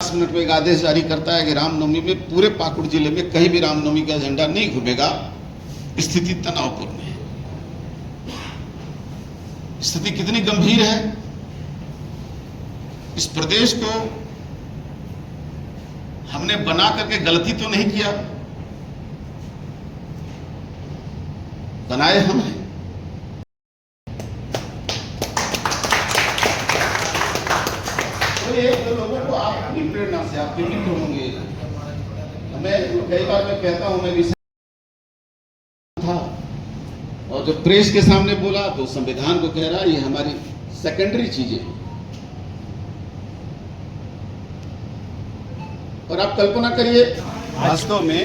50 minute में एक आदेश जारी करता है कि रामनवमी में पूरे पाकुड़ जिले में कहीं भी रामनवमी का झंडा नहीं घूमेगा। स्थिति तनावपूर्ण है। स्थिति कितनी गंभीर है। इस प्रदेश को हमने बना करके गलती तो नहीं किया, बनाए हम हैं। तो एक दो लोगों को आपकी प्रेरणा से आप प्रेरित होंगे। मैं कई बार मैं कहता हूं मैं विषय था और जब प्रेस के सामने बोला तो संविधान को कह रहा ये हमारी सेकेंडरी चीजें। और आप कल्पना करिए, वास्तव में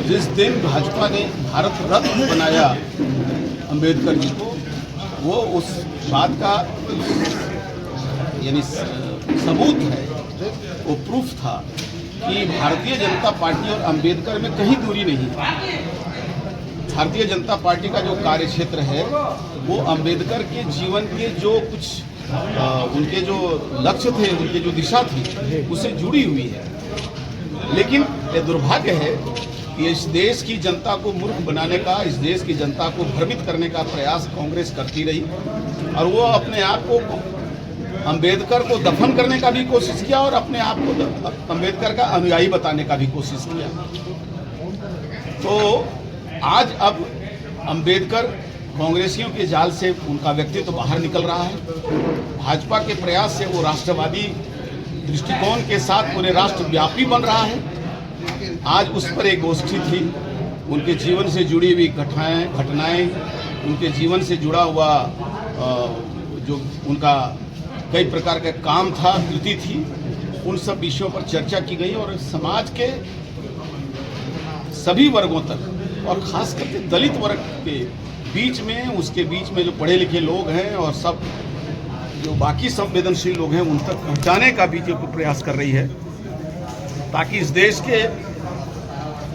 जिस दिन भाजपा ने भारत रत्न बनाया अंबेडकर जी को, वो उस बात का यानी सबूत है, वो प्रूफ था कि भारतीय जनता पार्टी और अंबेडकर में कहीं दूरी नहीं है। भारतीय जनता पार्टी का जो कार्य क्षेत्र है वो अंबेडकर के जीवन के जो कुछ उनके जो लक्ष्य थे, उनकी जो दिशा थी, उससे जुड़ी हुई है। लेकिन ये दुर्भाग्य है कि इस देश की जनता को मूर्ख बनाने का, इस देश की जनता को भ्रमित करने का प्रयास कांग्रेस करती रही और वो अपने आप को अंबेडकर को दफन करने का भी कोशिश किया और अपने आप को अंबेडकर का अनुयायी बताने का भी कोशिश किया। तो आज अब अंबेडकर कांग्रेसियों के जाल से उनका व्यक्तित्व तो बाहर निकल रहा है। भाजपा के प्रयास से वो राष्ट्रवादी दृष्टिकोण के साथ पूरे राष्ट्रव्यापी बन रहा है। आज उस पर एक गोष्ठी थी, उनके जीवन से जुड़ी हुई घटनाएं, उनके जीवन से जुड़ा हुआ जो उनका कई प्रकार का काम था, कृति थी, उन सब विषयों पर चर्चा की गई और समाज के सभी वर्गों तक और खास करके दलित वर्ग के बीच में, उसके बीच में जो पढ़े लिखे लोग हैं और सब जो बाकी संवेदनशील लोग हैं, उन तक पहुंचाने का भी जो प्रयास कर रही है, ताकि इस देश के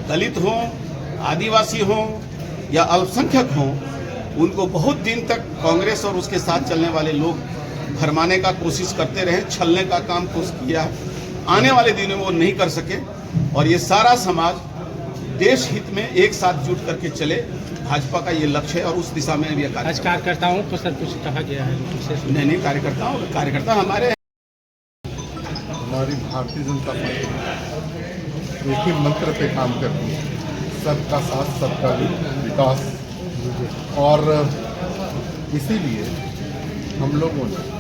दलित हों, आदिवासी हों या अल्पसंख्यक हों, उनको बहुत दिन तक कांग्रेस और उसके साथ चलने वाले लोग भरमाने का कोशिश करते रहे, छलने का काम किया है। आने वाले दिनों में वो नहीं कर सके और ये सारा समाज देश हित में एक साथ जुट करके चले। भाजपा का ये लक्ष्य है और उस दिशा में भी कार्यकर्ताओं को सर कुछ कहा गया है? नहीं, कार्यकर्ता हमारी भारतीय जनता पार्टी एक ही मंत्र पे काम करती है, सबका साथ सबका विकास। और इसीलिए हम लोगों ने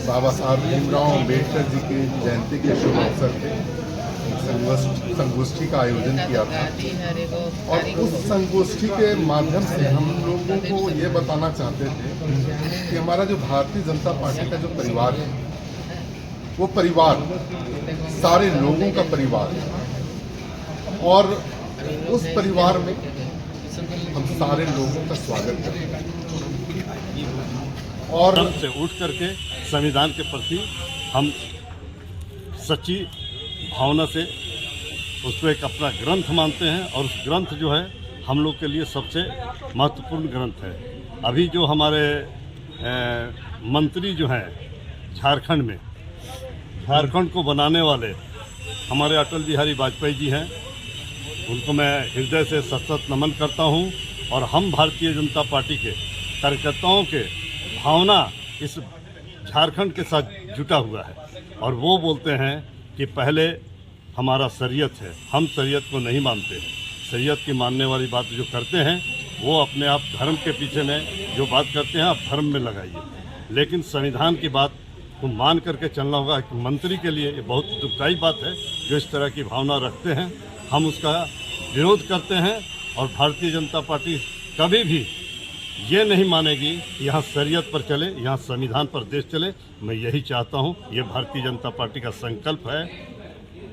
बाबा साहब भीमराव अम्बेडकर जी की जयंती के शुभ अवसर पे संगोष्ठी का आयोजन किया था और उस संगोष्ठी के माध्यम से हम लोगों को ये बताना चाहते थे कि हमारा जो भारतीय जनता पार्टी का जो परिवार है, वो परिवार सारे लोगों का परिवार है और उस परिवार में हम सारे लोगों का स्वागत करते हैं और से उठ करके संविधान के प्रति हम सच्ची भावना से उसको एक अपना ग्रंथ मानते हैं और उस ग्रंथ जो है हम लोग के लिए सबसे महत्वपूर्ण ग्रंथ है। अभी जो हमारे मंत्री जो हैं झारखंड में, झारखंड को बनाने वाले हमारे अटल बिहारी वाजपेयी जी हैं, उनको मैं हृदय से सशक्त नमन करता हूं और हम भारतीय जनता पार्टी के कार्यकर्ताओं के भावना इस झारखंड के साथ जुटा हुआ है और वो बोलते हैं कि पहले हमारा शरीयत है, हम शरीयत को नहीं मानते हैं। शरीयत की मानने वाली बात जो करते हैं वो अपने आप धर्म के पीछे में जो बात करते हैं आप धर्म में लगाइए, लेकिन संविधान की बात को मान करके चलना होगा। एक मंत्री के लिए ये बहुत दुखदायी बात है जो इस तरह की भावना रखते हैं। हम उसका विरोध करते हैं और भारतीय जनता पार्टी कभी भी ये नहीं मानेगी कि यहाँ शरीयत पर चले, यहाँ संविधान पर देश चले। मैं यही चाहता हूँ, ये भारतीय जनता पार्टी का संकल्प है,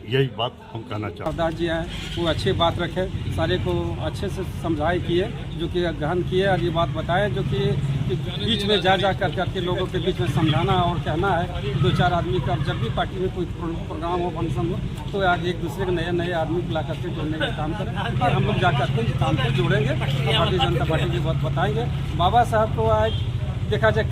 यही बात हम कहना चाहते हैं। सरदार जी आए वो अच्छी बात रखे, सारे को अच्छे से समझाए किए, जो कि गहन किए और ये बात बताए जो कि बीच में जा करके लोगों के बीच में समझाना और कहना है। दो चार आदमी का जब भी पार्टी में कोई प्रोग्राम हो, फंक्शन हो, तो आज एक दूसरे के नए आदमी बुला करके जोड़ने का काम करें और हम लोग जा करके इस काम को जोड़ेंगे और भारतीय जनता पार्टी की बात बताएंगे। बाबा साहब को आज देखा जाए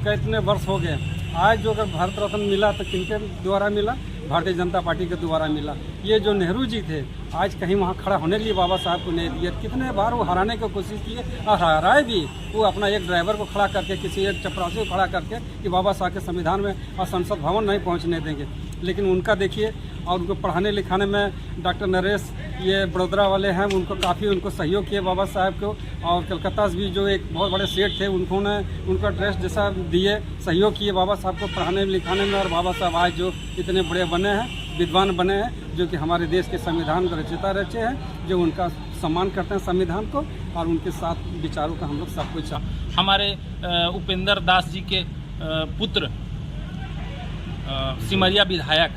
कितने वर्ष हो गए आज जो अगर भारत रत्न मिला तो किनके द्वारा मिला? भारतीय जनता पार्टी के द्वारा मिला। ये जो नेहरू जी थे, आज कहीं वहाँ खड़ा होने के लिए बाबा साहब को नहीं दिया। कितने बार वो हराने की कोशिश किए और हराए भी। वो अपना एक ड्राइवर को खड़ा करके, किसी एक चपरासी को खड़ा करके कि बाबा साहब के संविधान में और संसद भवन नहीं पहुँचने देंगे। लेकिन उनका देखिए, और उनको पढ़ाने लिखाने में डॉक्टर नरेश, ये बड़ोदरा वाले हैं, उनको काफ़ी उनको सहयोग किए बाबा साहब को। और कलकत्ता से भी जो एक बहुत बड़े सेठ थे, उन्होंने उनका ड्रेस जैसा दिए, सहयोग किए बाबा साहब को पढ़ाने लिखाने में। और बाबा साहब आज जो इतने बड़े बने हैं, विद्वान बने हैं, जो कि हमारे देश के संविधान के रचयिता रचे हैं, जो उनका सम्मान करते हैं संविधान को, और उनके साथ विचारों का हम लोग सब कुछ। हमारे उपेंद्र दास जी के पुत्र सिमरिया विधायक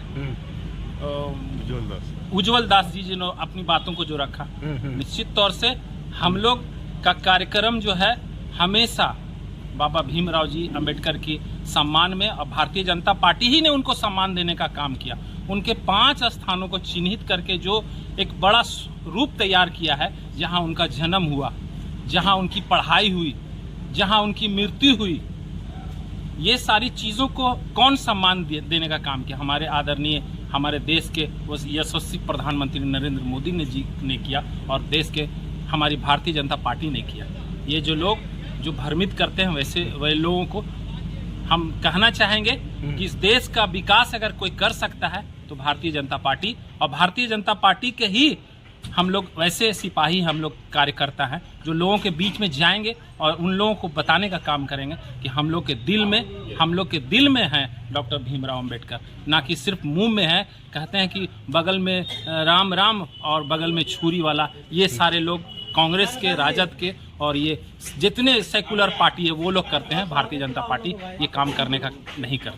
उज्जवल दास जी जिन्होंने अपनी बातों को जो रखा, निश्चित तौर से हम लोग का कार्यक्रम जो है हमेशा बाबा भीमराव जी अंबेडकर की सम्मान में, और भारतीय जनता पार्टी ही ने उनको सम्मान देने का काम किया। उनके 5 स्थानों को चिन्हित करके जो एक बड़ा रूप तैयार किया है, जहां उनका जन्म हुआ, जहां उनकी पढ़ाई हुई, जहां उनकी मृत्यु हुई, ये सारी चीज़ों को कौन सम्मान देने का काम किया? हमारे आदरणीय, हमारे देश के यशस्वी प्रधानमंत्री नरेंद्र मोदी ने किया, और देश के हमारी भारतीय जनता पार्टी ने किया। ये जो लोग जो भ्रमित करते हैं, वह लोगों को हम कहना चाहेंगे कि इस देश का विकास अगर कोई कर सकता है तो भारतीय जनता पार्टी, और भारतीय जनता पार्टी के ही हम लोग वैसे सिपाही, हम लोग कार्यकर्ता हैं जो लोगों के बीच में जाएंगे और उन लोगों को बताने का काम करेंगे कि हम लोग के दिल में हैं डॉक्टर भीमराव अंबेडकर, ना कि सिर्फ मुंह में है। कहते हैं कि बगल में राम राम और बगल में छुरी वाला, ये सारे लोग कांग्रेस के, राजद के और ये जितने सेकुलर पार्टी है वो लोग करते हैं। भारतीय जनता पार्टी ये काम करने का नहीं करती।